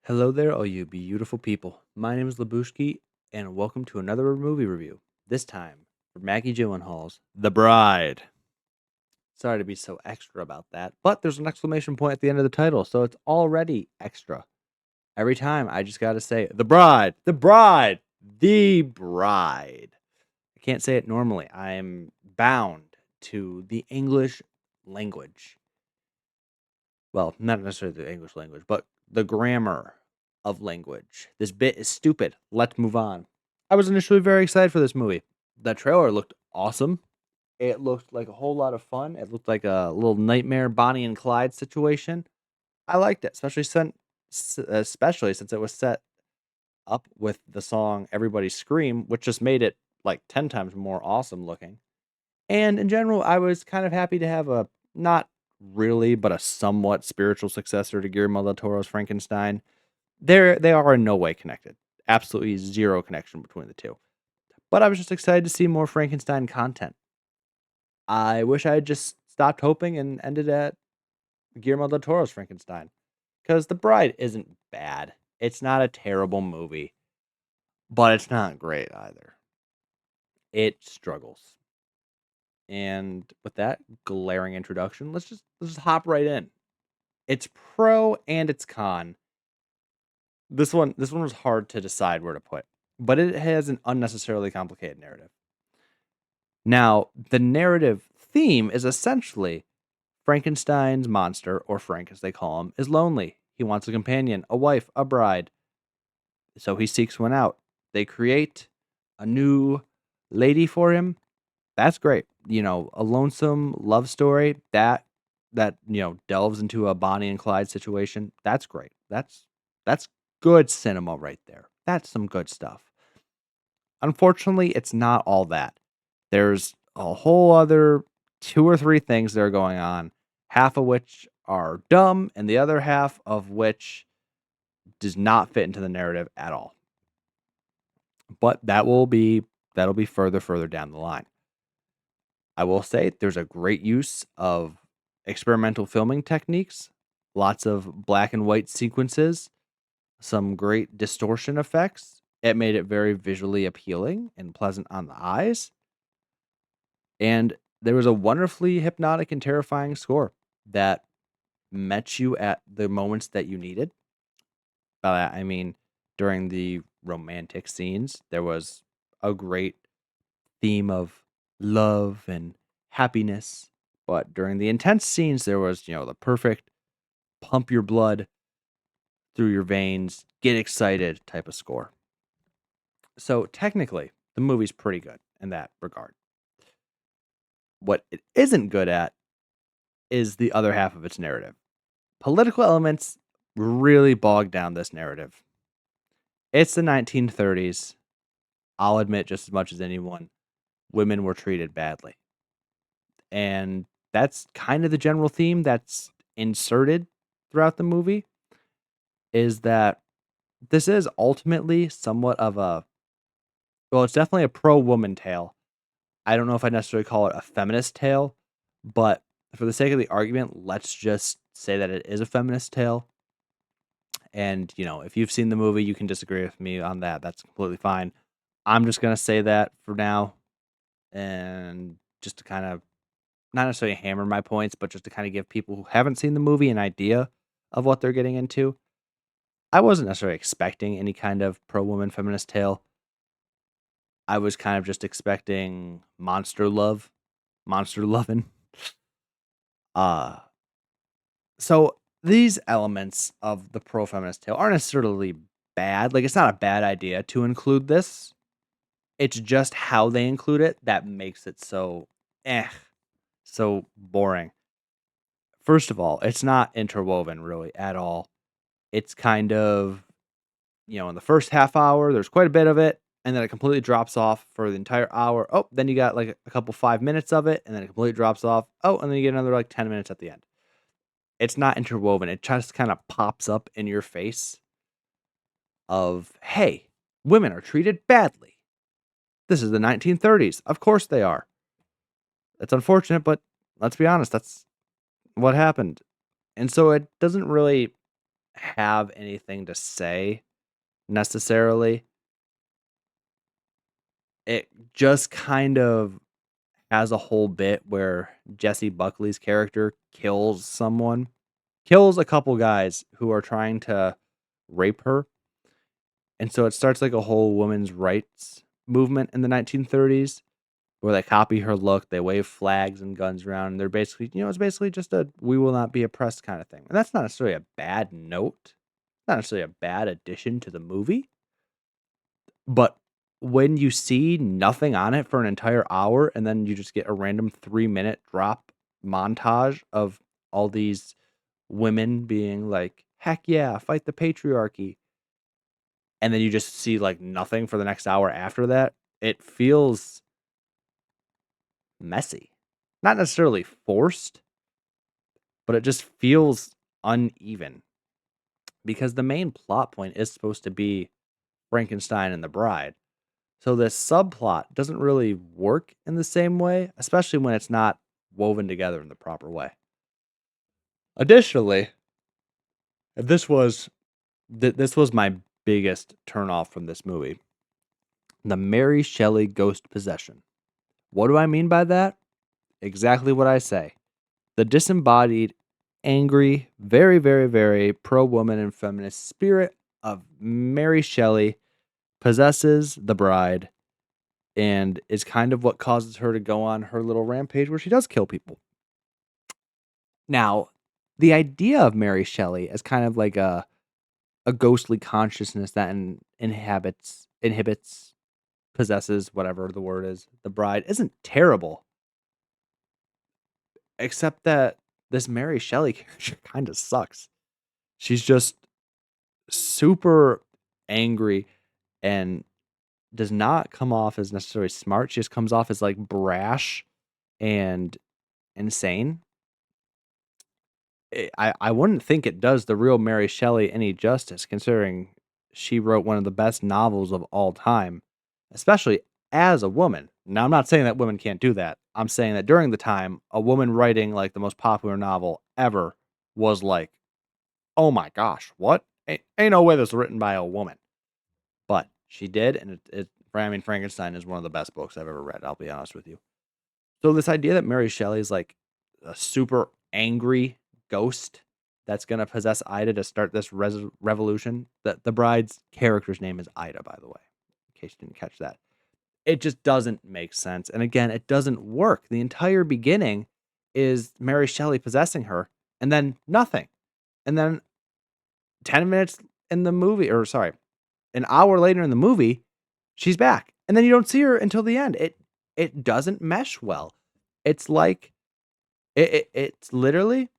Hello there, all you beautiful people. My name is Lebushki, and welcome to another movie review. This time for Maggie Gyllenhaal's The Bride. Sorry to be so extra about that, but there's an exclamation point at the end of the title, so it's already extra. Every time I just gotta say, The Bride, The Bride, The Bride. I can't say it normally. I'm bound to the English language. Well, not necessarily the English language, but the grammar of language. This bit is stupid. Let's move on. I was initially very excited for this movie. The trailer looked awesome. It looked like a whole lot of fun. It looked like a little nightmare Bonnie and Clyde situation. I liked it, especially since it was set up with the song Everybody Scream, which just made it like 10 times more awesome looking. And in general, I was kind of happy to have a not really, but a somewhat spiritual successor to Guillermo del Toro's Frankenstein. They are in no way connected. Absolutely zero connection between the two. But I was just excited to see more Frankenstein content. I wish I had just stopped hoping and ended at Guillermo del Toro's Frankenstein. Because The Bride isn't bad. It's not a terrible movie, but it's not great either. It struggles. And with that glaring introduction, let's just hop right in. It's pro and it's con. This one was hard to decide where to put, but it has an unnecessarily complicated narrative. Now, the narrative theme is essentially Frankenstein's monster, or Frank as they call him, is lonely. He wants a companion, a wife, a bride. So he seeks one out. They create a new lady for him. That's great. A lonesome love story that delves into a Bonnie and Clyde situation. That's great. That's good cinema right there. That's some good stuff. Unfortunately, it's not all that. There's a whole other two or three things that are going on, half of which are dumb and the other half of which does not fit into the narrative at all. But that'll be further down the line. I will say there's a great use of experimental filming techniques, lots of black and white sequences, some great distortion effects. It made it very visually appealing and pleasant on the eyes. And there was a wonderfully hypnotic and terrifying score that met you at the moments that you needed. By that, I mean, during the romantic scenes, there was a great theme of love and happiness. But during the intense scenes, there was, the perfect pump your blood through your veins, get excited type of score. So technically, the movie's pretty good in that regard. What it isn't good at is the other half of its narrative. Political elements really bog down this narrative. It's the 1930s. I'll admit just as much as anyone, women were treated badly. And that's kind of the general theme that's inserted throughout the movie is that this is ultimately somewhat of it's definitely a pro woman tale. I don't know if I necessarily call it a feminist tale, but for the sake of the argument, let's just say that it is a feminist tale. And, if you've seen the movie, you can disagree with me on that. That's completely fine. I'm just going to say that for now. And just to kind of not necessarily hammer my points, but just to kind of give people who haven't seen the movie an idea of what they're getting into. I wasn't necessarily expecting any kind of pro woman feminist tale. I was kind of just expecting monster loving. Uh so these elements of the pro feminist tale aren't necessarily bad. Like it's not a bad idea to include this. It's just how they include it that makes it so boring. First of all, it's not interwoven really at all. It's kind of, in the first half hour, there's quite a bit of it, and then it completely drops off for the entire hour. Oh, then you got like a couple 5 minutes of it, and then it completely drops off. Oh, and then you get another like 10 minutes at the end. It's not interwoven. It just kind of pops up in your face of, hey, women are treated badly. This is the 1930s. Of course they are. It's unfortunate, but let's be honest, that's what happened. And so it doesn't really have anything to say necessarily. It just kind of has a whole bit where Jesse Buckley's character kills someone, kills a couple guys who are trying to rape her. And so it starts like a whole women's rights movement in the 1930s where they copy her look, they wave flags and guns around, and they're basically, it's basically just a we will not be oppressed kind of thing. And that's not necessarily a bad note, not necessarily a bad addition to the movie, but when you see nothing on it for an entire hour and then you just get a random 3-minute drop montage of all these women being like, heck yeah, fight the patriarchy. And then you just see like nothing for the next hour after that, it feels messy. Not necessarily forced, but it just feels uneven because the main plot point is supposed to be Frankenstein and the bride. So this subplot doesn't really work in the same way, especially when it's not woven together in the proper way. Additionally, this was this was my biggest turnoff from this movie. The Mary Shelley ghost possession. What do I mean by that? Exactly what I say. The disembodied, angry, very, very, very pro-woman and feminist spirit of Mary Shelley possesses the bride and is kind of what causes her to go on her little rampage where she does kill people. Now, the idea of Mary Shelley as kind of like a ghostly consciousness that inhibits, possesses, whatever the word is, the bride isn't terrible, except that this Mary Shelley character kind of sucks. She's just super angry and does not come off as necessarily smart. She just comes off as like brash and insane. I wouldn't think it does the real Mary Shelley any justice, considering she wrote one of the best novels of all time, especially as a woman. Now, I'm not saying that women can't do that. I'm saying that during the time, a woman writing like the most popular novel ever was like, oh my gosh, what? Ain't no way this was written by a woman. But she did, and I mean, Frankenstein is one of the best books I've ever read, I'll be honest with you. So this idea that Mary Shelley is like a super angry ghost that's gonna possess Ida to start this revolution. That the bride's character's name is Ida, by the way, in case you didn't catch that. It just doesn't make sense, and again, it doesn't work. The entire beginning is Mary Shelley possessing her, and then nothing, and then 10 minutes in the movie, or sorry, an hour later in the movie, she's back, and then you don't see her until the end. It doesn't mesh well. It's like it's literally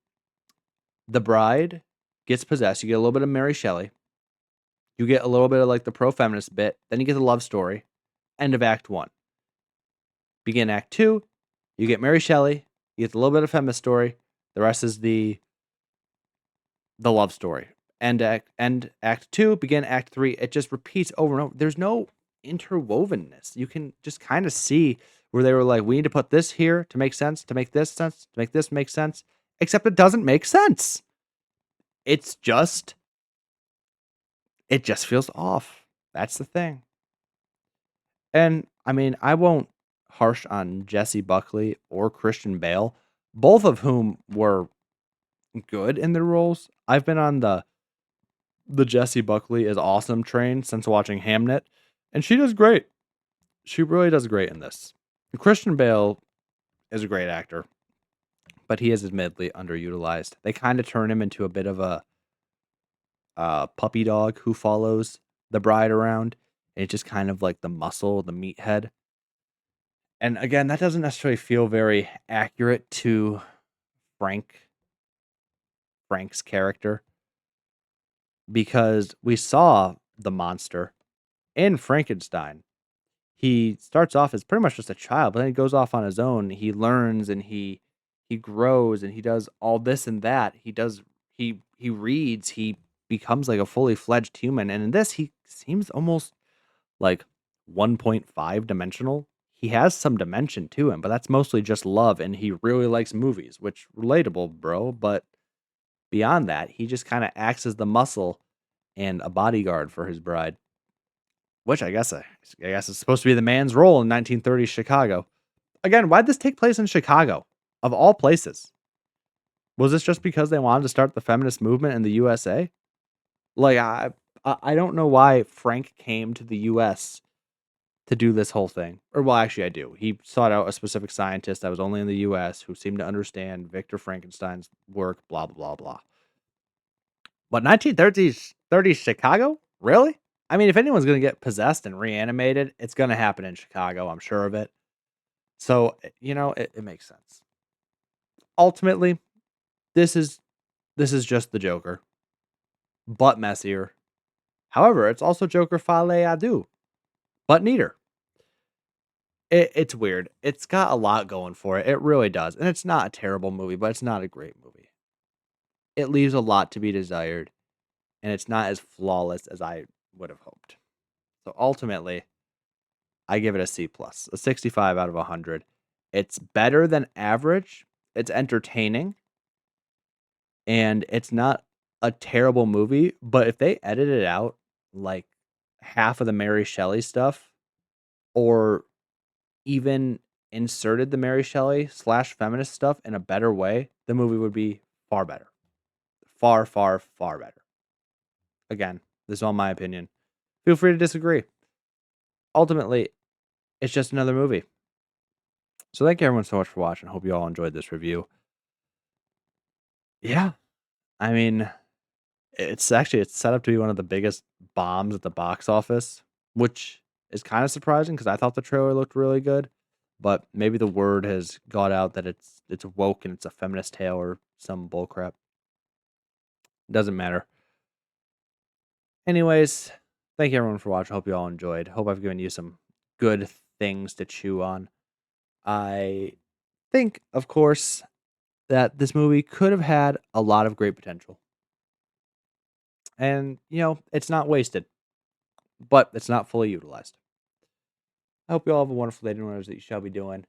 the bride gets possessed. You get a little bit of Mary Shelley. You get a little bit of like the pro feminist bit. Then you get the love story. End of Act 1. Begin Act 2. You get Mary Shelley. You get a little bit of feminist story. The rest is the love story. End Act 2. Begin Act 3. It just repeats over and over. There's no interwovenness. You can just kind of see where they were like, we need to put this here to make sense, to make this sense, to make this make sense. Except it doesn't make sense. It's just, it just feels off. That's the thing. And I mean, I won't harsh on Jesse Buckley or Christian Bale, both of whom were good in their roles. I've been on the Jesse Buckley is awesome train since watching Hamnet, and she does great. She really does great in this. Christian Bale is a great actor, but he is admittedly underutilized. They kind of turn him into a bit of a puppy dog who follows the bride around. And it's just kind of like the muscle, the meathead. And again, that doesn't necessarily feel very accurate to Frank's character, because we saw the monster in Frankenstein. He starts off as pretty much just a child, but then he goes off on his own. He learns and he grows and he does all this and that. He reads, he becomes like a fully fledged human. And in this, he seems almost like 1.5 dimensional. He has some dimension to him, but that's mostly just love, and he really likes movies, which relatable, bro, but Beyond that, he just kind of acts as the muscle and a bodyguard for his bride, which I guess is supposed to be the man's role in 1930s Chicago. Again, why'd this take place in Chicago, of all places? Was this just because they wanted to start the feminist movement in the USA? Like I don't know why Frank came to the US to do this whole thing. Or well, actually I do. He sought out a specific scientist that was only in the US who seemed to understand Victor Frankenstein's work, blah blah blah blah. But 1930s Chicago? Really? I mean, if anyone's going to get possessed and reanimated, it's going to happen in Chicago, I'm sure of it. So, it makes sense. Ultimately, this is this is just the Joker, but messier. However, it's also Joker Fale Adu, but neater. It's weird. It's got a lot going for it. It really does. And it's not a terrible movie, but it's not a great movie. It leaves a lot to be desired, and it's not as flawless as I would have hoped. So ultimately, I give it a C plus, a 65 out of 100. It's better than average. It's entertaining, and it's not a terrible movie. But if they edited out like half of the Mary Shelley stuff, or even inserted the Mary Shelley slash feminist stuff in a better way, the movie would be far better. Far, far, far better. Again, this is all my opinion. Feel free to disagree. Ultimately, it's just another movie. So thank you everyone so much for watching. Hope you all enjoyed this review. Yeah. I mean, it's set up to be one of the biggest bombs at the box office, which is kind of surprising because I thought the trailer looked really good. But maybe the word has got out that it's woke and it's a feminist tale or some bullcrap. Doesn't matter. Anyways, thank you everyone for watching. Hope you all enjoyed. Hope I've given you some good things to chew on. I think, of course, that this movie could have had a lot of great potential. And, it's not wasted, but it's not fully utilized. I hope you all have a wonderful day, whatever that you shall be doing.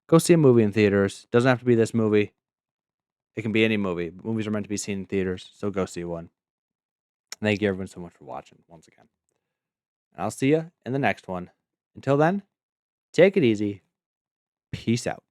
Go see a movie in theaters. Doesn't have to be this movie. It can be any movie. Movies are meant to be seen in theaters, so go see one. Thank you everyone so much for watching once again. And I'll see you in the next one. Until then, take it easy. Peace out.